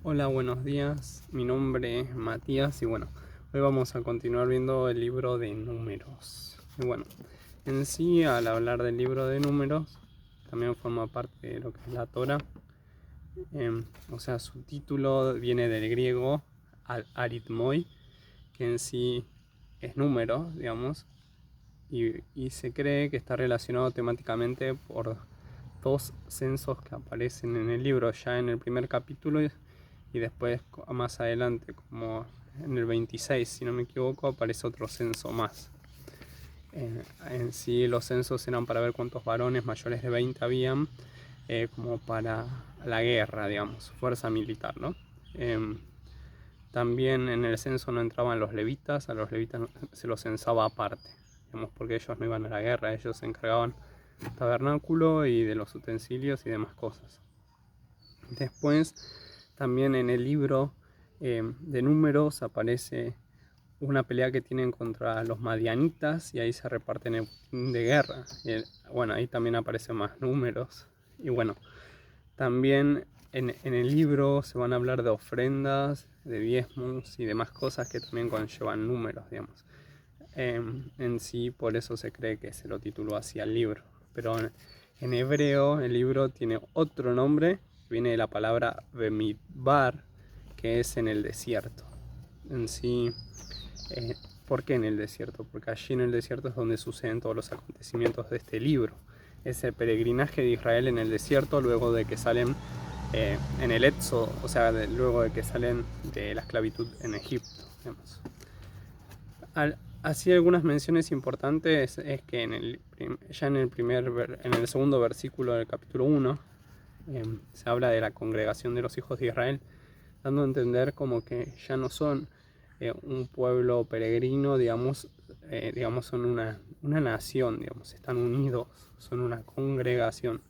Hola, buenos días. Mi nombre es Matías y bueno, hoy vamos a continuar viendo el libro de Números. Y bueno, en sí, al hablar del libro de Números, también forma parte de lo que es la Torá. O sea, su título viene del griego aritmoi, que en sí es número, digamos, y se cree que está relacionado temáticamente por dos censos que aparecen en el libro, ya en el primer capítulo y después más adelante, como en el 26, si no me equivoco, aparece otro censo más. En sí los censos eran para ver cuántos varones mayores de 20 habían, como para la guerra, digamos, fuerza militar, ¿no? También en el censo no entraban los levitas, a los levitas se los censaba aparte, digamos, porque ellos no iban a la guerra, ellos se encargaban del tabernáculo y de los utensilios y demás cosas. Después, también en el libro de Números aparece una pelea que tienen contra los madianitas y ahí se reparten el botín de guerra. Bueno, ahí también aparecen más números. Y bueno, también en el libro se van a hablar de ofrendas, de diezmos y demás cosas que también conllevan números, digamos. En sí, por eso se cree que se lo tituló así al libro. Pero en hebreo el libro tiene otro nombre, viene de la palabra Bemidbar, que es en el desierto. En sí, ¿por qué en el desierto? Porque allí en el desierto es donde suceden todos los acontecimientos de este libro. Es el peregrinaje de Israel en el desierto luego de que salen en el Éxodo, o sea, luego de que salen de la esclavitud en Egipto. Digamos. Así algunas menciones importantes es que ya en el segundo versículo del capítulo 1 se habla de la congregación de los hijos de Israel, dando a entender como que ya no son un pueblo peregrino, digamos son una nación, digamos, están unidos, son una congregación,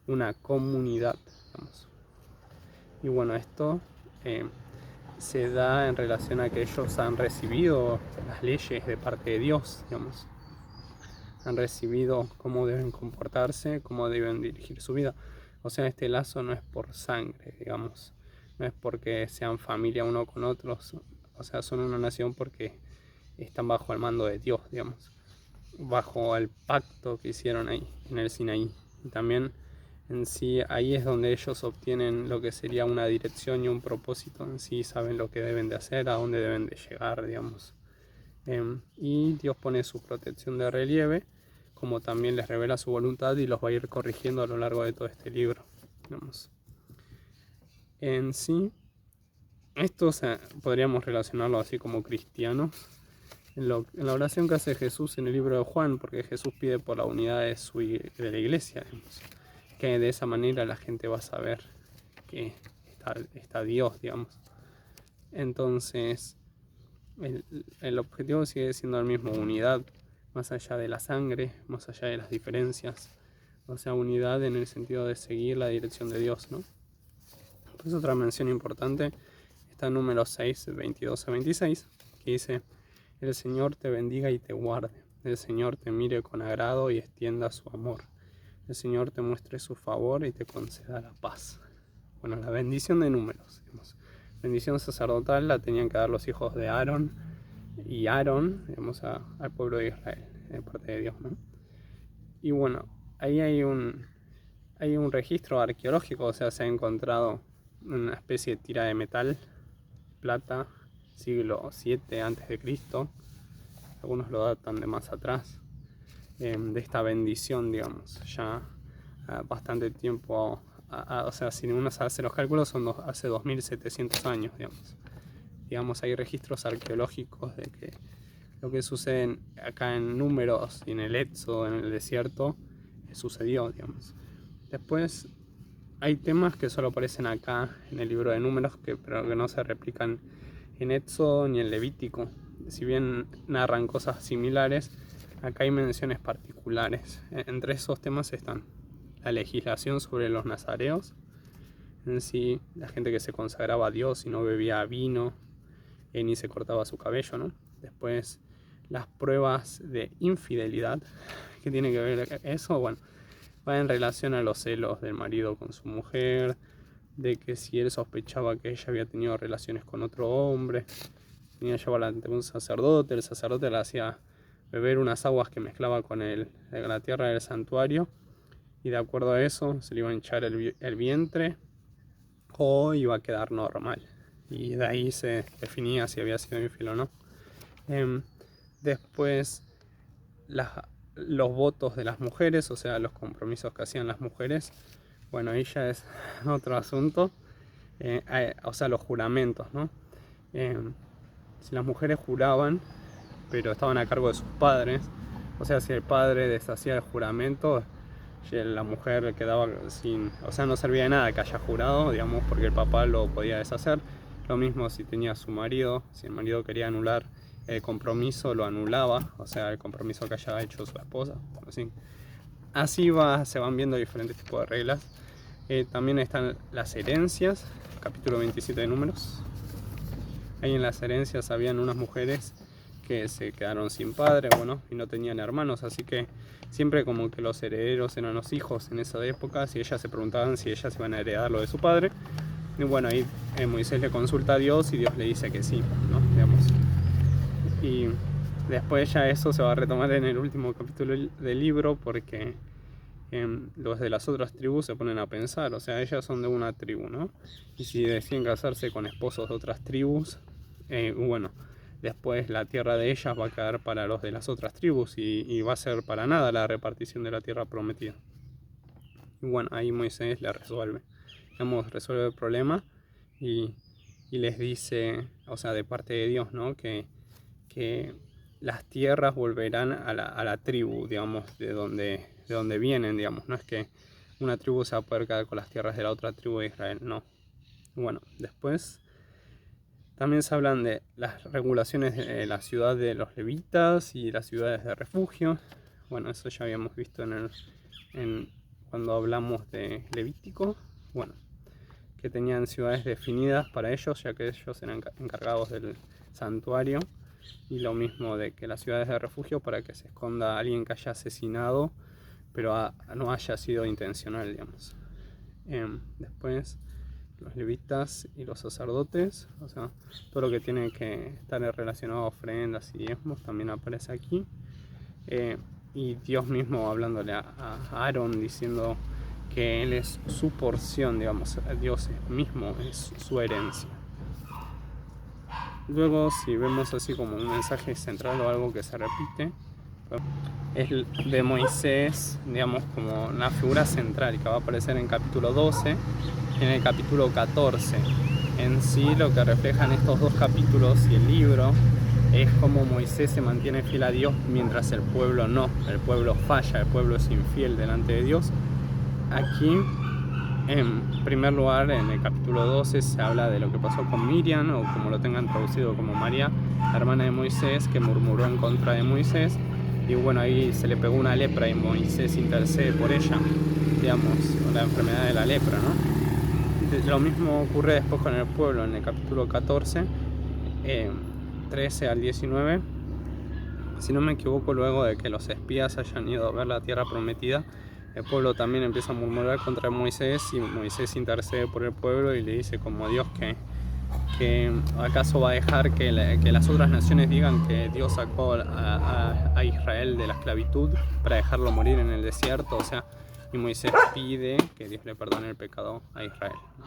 una comunidad, digamos. Y bueno, esto eh, se da en relación a que ellos han recibido las leyes de parte de Dios, digamos. Han recibido cómo deben comportarse, cómo deben dirigir su vida. O sea, este lazo no es por sangre, digamos. No es porque sean familia uno con otros. O sea, son una nación porque están bajo el mando de Dios, digamos. Bajo el pacto que hicieron ahí, en el Sinaí. Y también en sí, ahí es donde ellos obtienen lo que sería una dirección y un propósito. En sí, saben lo que deben de hacer, a dónde deben de llegar, digamos. Y Dios pone su protección de relieve, como también les revela su voluntad y los va a ir corrigiendo a lo largo de todo este libro. Digamos. En sí, esto podríamos relacionarlo así como cristianos. En la oración que hace Jesús en el libro de Juan, porque Jesús pide por la unidad de la iglesia, digamos, que de esa manera la gente va a saber que está Dios, digamos. Entonces, el objetivo sigue siendo el mismo, unidad, más allá de la sangre, más allá de las diferencias, o sea, unidad en el sentido de seguir la dirección de Dios, ¿no? Pues otra mención importante está en número 6, 22 a 26, que dice: el Señor te bendiga y te guarde, el Señor te mire con agrado y extienda su amor, el Señor te muestre su favor y te conceda la paz. Bueno, la bendición de números, digamos. Bendición sacerdotal la tenían que dar los hijos de Aarón y Aarón, digamos, al pueblo de Israel, de parte de Dios, ¿no? Y bueno, ahí hay un registro arqueológico, o sea, se ha encontrado una especie de tira de metal, plata, siglo 7 antes de Cristo, algunos lo datan de más atrás, de esta bendición, digamos, ya bastante tiempo, o sea, si uno hace los cálculos, son hace 2700 años, digamos. Digamos, hay registros arqueológicos de que lo que sucede acá en Números y en el Éxodo, en el desierto, sucedió, digamos. Después hay temas que solo aparecen acá en el libro de Números, pero que no se replican en Éxodo ni en Levítico. Si bien narran cosas similares, acá hay menciones particulares. Entre esos temas están la legislación sobre los nazareos, en sí, la gente que se consagraba a Dios y no bebía vino, ni se cortaba su cabello, ¿no? Después, las pruebas de infidelidad, que tiene que ver eso, bueno, va en relación a los celos del marido con su mujer, de que si él sospechaba que ella había tenido relaciones con otro hombre, tenía que llevarla ante un sacerdote. El sacerdote le hacía beber unas aguas que mezclaba con la tierra del santuario, y de acuerdo a eso se le iba a hinchar el vientre o iba a quedar normal, y de ahí se definía si había sido infiel o no. Después los votos de las mujeres, o sea, los compromisos que hacían las mujeres, bueno, ahí ya es otro asunto. O sea, los juramentos, ¿no? Si las mujeres juraban, pero estaban a cargo de sus padres, o sea, si el padre deshacía el juramento, la mujer quedaba sin, o sea, no servía de nada que haya jurado, digamos, porque el papá lo podía deshacer. Lo mismo si tenía su marido, si el marido quería anular el compromiso, lo anulaba, o sea, el compromiso que haya hecho su esposa. Así se van viendo diferentes tipos de reglas. También están las herencias, capítulo 27 de Números. Ahí en las herencias habían unas mujeres que se quedaron sin padre, bueno, y no tenían hermanos, así que siempre como que los herederos eran los hijos en esa época, si ellas se preguntaban si ellas iban a heredar lo de su padre. Y bueno, ahí Moisés le consulta a Dios y Dios le dice que sí, ¿no? Digamos. Y después ya eso se va a retomar en el último capítulo del libro, porque los de las otras tribus se ponen a pensar, o sea, ellas son de una tribu, ¿no? Y si deciden casarse con esposos de otras tribus, bueno, después la tierra de ellas va a quedar para los de las otras tribus y va a ser para nada la repartición de la tierra prometida. Y bueno, ahí Moisés le resuelve, digamos, resuelve el problema y les dice, o sea, de parte de Dios, ¿no? Que las tierras volverán a la tribu, digamos, de donde vienen, digamos. No es que una tribu se va a poder quedar con las tierras de la otra tribu de Israel, no. Bueno, después también se hablan de las regulaciones de la ciudad de los levitas y las ciudades de refugio. Bueno, eso ya habíamos visto cuando hablamos de Levítico. Bueno, que tenían ciudades definidas para ellos, ya que ellos eran encargados del santuario. Y lo mismo de que las ciudades de refugio para que se esconda a alguien que haya asesinado, pero no haya sido intencional, digamos. Después los levitas y los sacerdotes, o sea, todo lo que tiene que estar relacionado a ofrendas y diezmos también aparece aquí. Y Dios mismo hablándole a Aarón diciendo que él es su porción, digamos, Dios mismo es su herencia. Luego, si vemos así como un mensaje central o algo que se repite, es de Moisés, digamos, como una figura central que va a aparecer en capítulo 12 y en el capítulo 14. En sí, lo que reflejan estos dos capítulos y el libro es cómo Moisés se mantiene fiel a Dios mientras el pueblo no. El pueblo falla, el pueblo es infiel delante de Dios. Aquí, en primer lugar, en el capítulo 12 se habla de lo que pasó con Miriam, o como lo tengan traducido como María, la hermana de Moisés, que murmuró en contra de Moisés. Y bueno, ahí se le pegó una lepra y Moisés intercede por ella, digamos, la enfermedad de la lepra, ¿no? Lo mismo ocurre después con el pueblo en el capítulo 14, 13 al 19. Si no me equivoco, luego de que los espías hayan ido a ver la tierra prometida, el pueblo también empieza a murmurar contra Moisés y Moisés intercede por el pueblo y le dice como a Dios que acaso va a dejar que las otras naciones digan que Dios sacó a Israel de la esclavitud para dejarlo morir en el desierto, o sea, y Moisés pide que Dios le perdone el pecado a Israel, ¿no?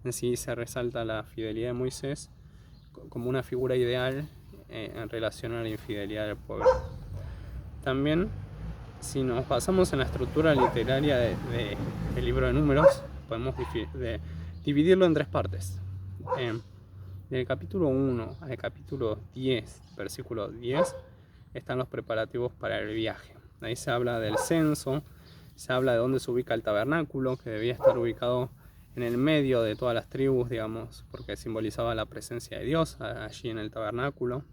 En sí se resalta la fidelidad de Moisés como una figura ideal en relación a la infidelidad del pueblo. También, si nos basamos en la estructura literaria del libro de Números, podemos dividirlo en tres partes. Del capítulo 1 al capítulo 10, versículo 10, están los preparativos para el viaje. Ahí se habla del censo, se habla de dónde se ubica el tabernáculo, que debía estar ubicado en el medio de todas las tribus, digamos, porque simbolizaba la presencia de Dios allí en el tabernáculo.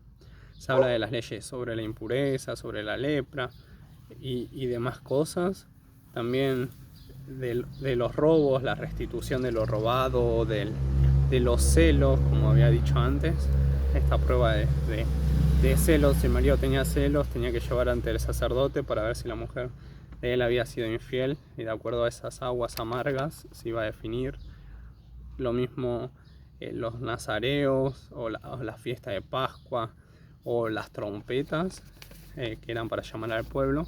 Se habla de las leyes sobre la impureza, sobre la lepra y demás cosas. También de los robos, la restitución de lo robado, de los celos, como había dicho antes. Esta prueba de celos, si el marido tenía celos, tenía que llevar ante el sacerdote para ver si la mujer de él había sido infiel, y de acuerdo a esas aguas amargas se iba a definir Lo mismo los nazareos o la fiesta de Pascua o las trompetas que eran para llamar al pueblo,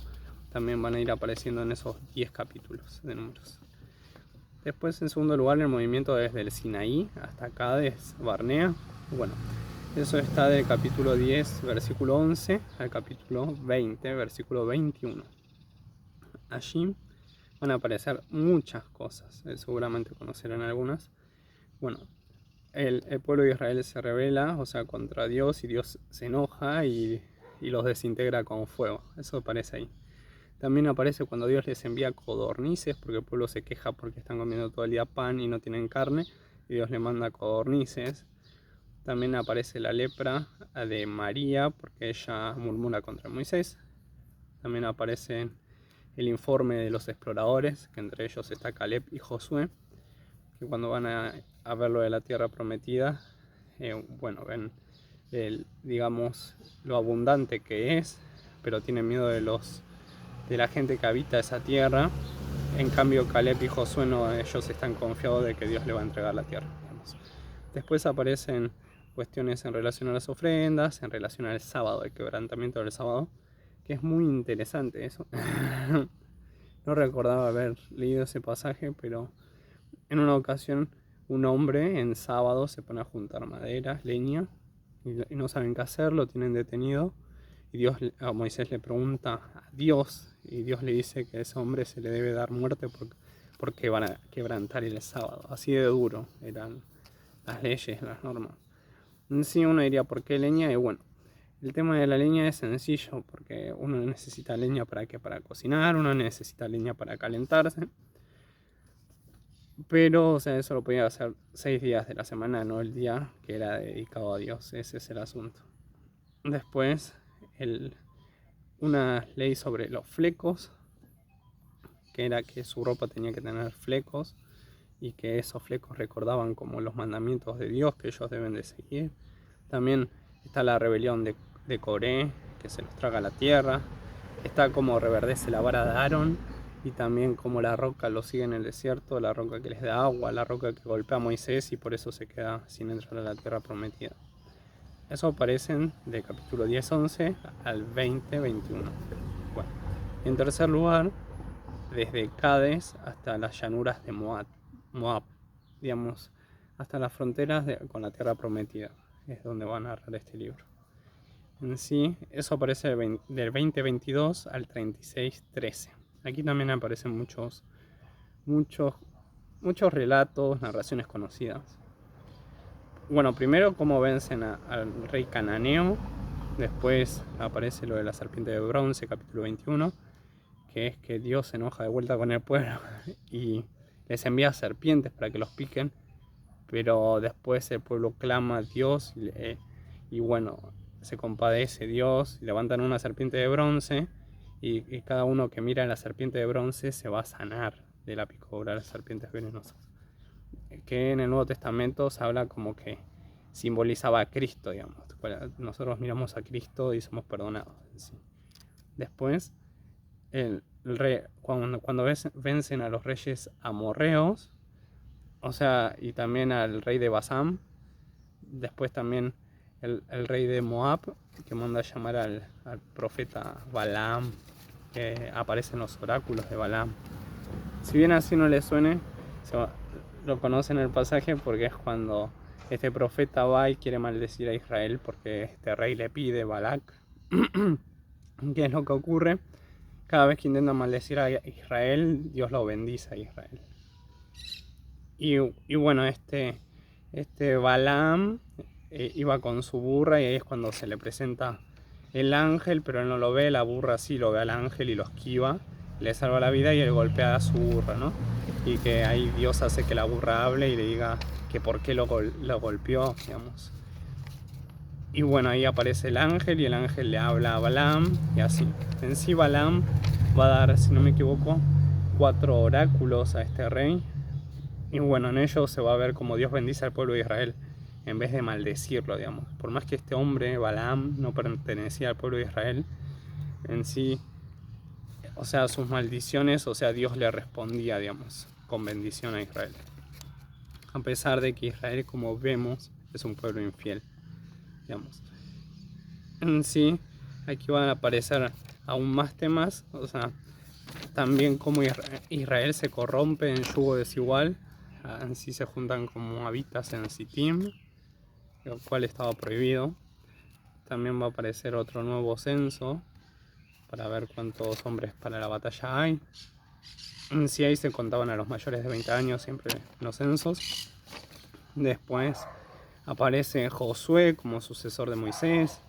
también van a ir apareciendo en esos 10 capítulos de Números. Después, en segundo lugar, el movimiento desde el Sinaí hasta Cades Barnea. Bueno, eso está del capítulo 10, versículo 11 al capítulo 20, versículo 21. Allí van a aparecer muchas cosas, seguramente conocerán algunas. Bueno, el pueblo de Israel se rebela, o sea, contra Dios, y Dios se enoja y los desintegra con fuego. Eso aparece ahí. También aparece cuando Dios les envía codornices, porque el pueblo se queja porque están comiendo todo el día pan y no tienen carne, y Dios le manda codornices. También aparece la lepra de María, porque ella murmura contra Moisés. También aparece el informe de los exploradores, que entre ellos está Caleb y Josué, que cuando van a ver lo de la tierra prometida, ven digamos lo abundante que es, pero tienen miedo de la gente que habita esa tierra. En cambio, Caleb y Josué no, ellos están confiados de que Dios le va a entregar la tierra, digamos. Después aparecen cuestiones en relación a las ofrendas, en relación al sábado, el quebrantamiento del sábado, que es muy interesante eso. No recordaba haber leído ese pasaje, pero en una ocasión un hombre en sábado se pone a juntar madera, leña, y no saben qué hacer, lo tienen detenido. Y a Moisés le pregunta a Dios, y Dios le dice que a ese hombre se le debe dar muerte porque van a quebrantar el sábado. Así de duro eran las leyes, las normas. Sí, uno diría, ¿por qué leña? Y bueno, el tema de la leña es sencillo, porque uno necesita leña para cocinar, uno necesita leña para calentarse. Pero, o sea, eso lo podía hacer 6 días de la semana, no el día que era dedicado a Dios. Ese es el asunto. Después, una ley sobre los flecos, que era que su ropa tenía que tener flecos y que esos flecos recordaban como los mandamientos de Dios que ellos deben de seguir. También está la rebelión de Coré, que se los traga la tierra. Está como reverdece la vara de Aarón, y también como la roca lo sigue en el desierto, la roca que les da agua, la roca que golpea a Moisés y por eso se queda sin entrar a la tierra prometida. Eso aparecen del capítulo 10-11 al 20-21. Bueno, en tercer lugar, desde Cades hasta las llanuras de Moab, digamos, hasta las fronteras con la tierra prometida, es donde va a narrar este libro. En sí, eso aparece del 20-22 al 36-13. Aquí también aparecen muchos relatos, narraciones conocidas. Bueno, primero cómo vencen al rey cananeo. Después aparece lo de la serpiente de bronce, capítulo 21, que es que Dios se enoja de vuelta con el pueblo y les envía serpientes para que los piquen, pero después el pueblo clama a Dios y bueno, se compadece Dios, levantan una serpiente de bronce y cada uno que mira a la serpiente de bronce se va a sanar de la picadura de las serpientes venenosas. Que en el Nuevo Testamento se habla como que simbolizaba a Cristo, digamos. Nosotros miramos a Cristo y somos perdonados. ¿Sí? Después, el rey, cuando vencen a los reyes amorreos, o sea, y también al rey de Basán, después también el rey de Moab, que manda a llamar al profeta Balaam, que aparece en los oráculos de Balaam. Si bien así no les suene, lo conocen el pasaje porque es cuando este profeta va y quiere maldecir a Israel porque este rey le pide, Balac. ¿Qué es lo que ocurre? Cada vez que intenta maldecir a Israel, Dios lo bendice a Israel. Y bueno, este Balaam iba con su burra y ahí es cuando se le presenta el ángel, pero él no lo ve, la burra sí lo ve al ángel y lo esquiva, le salva la vida y él golpea a su burra, ¿no? Y que ahí Dios hace que la burra hable y le diga que por qué lo golpeó, digamos. Y bueno, ahí aparece el ángel y el ángel le habla a Balaam y así. En sí Balaam va a dar, si no me equivoco, 4 oráculos a este rey. Y bueno, en ellos se va a ver como Dios bendice al pueblo de Israel en vez de maldecirlo, digamos. Por más que este hombre, Balaam, no pertenecía al pueblo de Israel, en sí, o sea, sus maldiciones, o sea, Dios le respondía, digamos, con bendición a Israel. a pesar de que Israel, como vemos, es un pueblo infiel, digamos. En sí, aquí van a aparecer aún más temas, o sea, también cómo Israel se corrompe en yugo desigual, en sí se juntan como habitas en Sittim, lo cual estaba prohibido. También va a aparecer otro nuevo censo para ver cuántos hombres para la batalla hay. Sí, ahí se contaban a los mayores de 20 años siempre en los censos. Después aparece Josué como sucesor de Moisés.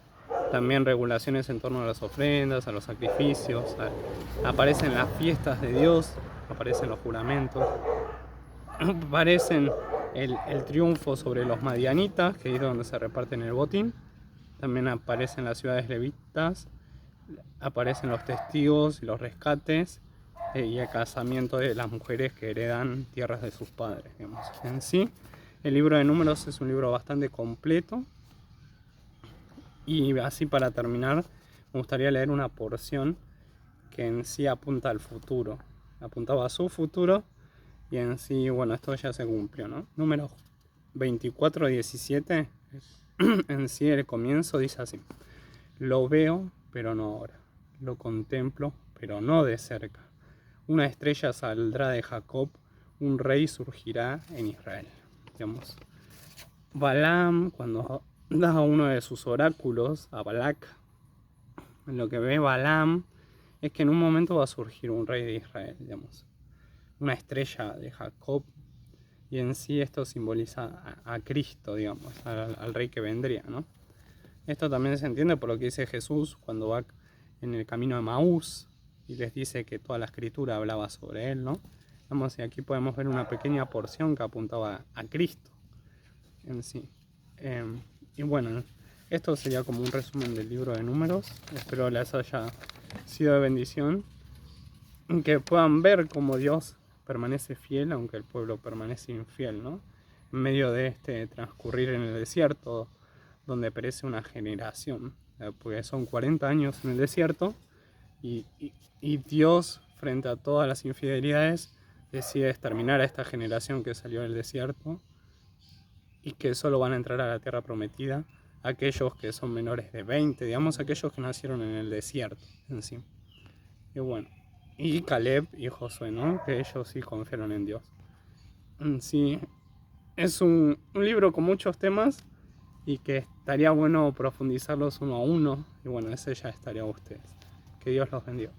También regulaciones en torno a las ofrendas, a los sacrificios. Aparecen las fiestas de Dios, aparecen los juramentos. Aparecen el triunfo sobre los madianitas, que es donde se reparten el botín. También aparecen las ciudades levitas, aparecen los testigos y los rescates y el casamiento de las mujeres que heredan tierras de sus padres, digamos. En sí, el libro de Números es un libro bastante completo. Y así, para terminar, me gustaría leer una porción que en sí apunta al futuro. Apuntaba a su futuro y en sí, bueno, esto ya se cumplió, ¿no? Números 24:17, en sí el comienzo dice así: lo veo, pero no ahora. Lo contemplo, pero no de cerca. Una estrella saldrá de Jacob, un rey surgirá en Israel. Digamos, Balaam, cuando da uno de sus oráculos a Balac, lo que ve Balaam es que en un momento va a surgir un rey de Israel, digamos, una estrella de Jacob, y en sí esto simboliza a Cristo, digamos, al rey que vendría, ¿no? Esto también se entiende por lo que dice Jesús cuando va en el camino de Maús y les dice que toda la escritura hablaba sobre él, ¿no? Vamos, y aquí podemos ver una pequeña porción que apuntaba a Cristo en sí. Y bueno, esto sería como un resumen del libro de Números. Espero les haya sido de bendición, que puedan ver cómo Dios permanece fiel aunque el pueblo permanece infiel, ¿no? En medio de este transcurrir en el desierto, donde perece una generación, porque son 40 años en el desierto y Dios, frente a todas las infidelidades, decide exterminar a esta generación que salió del desierto y que solo van a entrar a la tierra prometida aquellos que son menores de 20, digamos, aquellos que nacieron en el desierto en sí. Y bueno, y Caleb y Josué, ¿no? Que ellos sí confiaron en Dios. En sí, es un libro con muchos temas y que estaría bueno profundizarlos uno a uno. Y bueno, ese ya estaría a ustedes. Que Dios los bendiga.